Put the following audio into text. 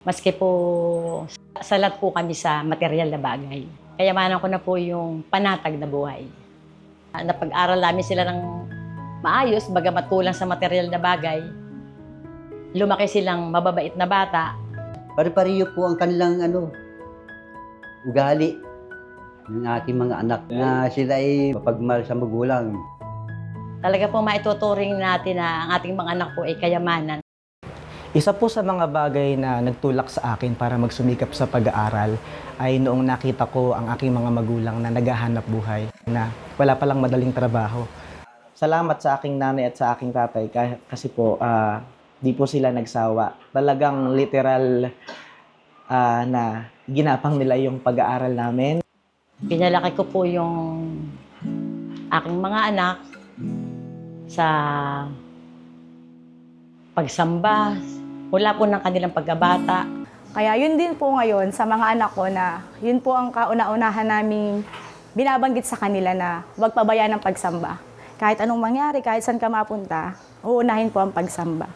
Maski po salat po kami sa material na bagay. Kayamanan ko na po yung panatag na buhay. Napag-aral namin sila ng maayos, bagamat kulang sa material na bagay. Lumaki silang mababait na bata. Pare-pareho po ang kanilang ugali ng aking mga anak na sila ay mapagmahal sa magulang. Talaga po maituturing natin na ang ating mga anak po ay kayamanan. Isa po sa mga bagay na nagtulak sa akin para magsumikap sa pag-aaral ay noong nakita ko ang aking mga magulang na naghahanap buhay, na wala palang madaling trabaho. Salamat sa aking nanay at sa aking tatay kasi po di po sila nagsawa. Talagang literal na ginapang nila yung pag-aaral namin. Pinalaki ko po yung aking mga anak sa pagsamba, mula po ng kanilang pagkabata. Kaya yun din po ngayon sa mga anak ko na yun po ang kauna-unahan naming binabanggit sa kanila na huwag pabayaan ng pagsamba. Kahit anong mangyari, kahit saan ka mapunta, uunahin po ang pagsamba.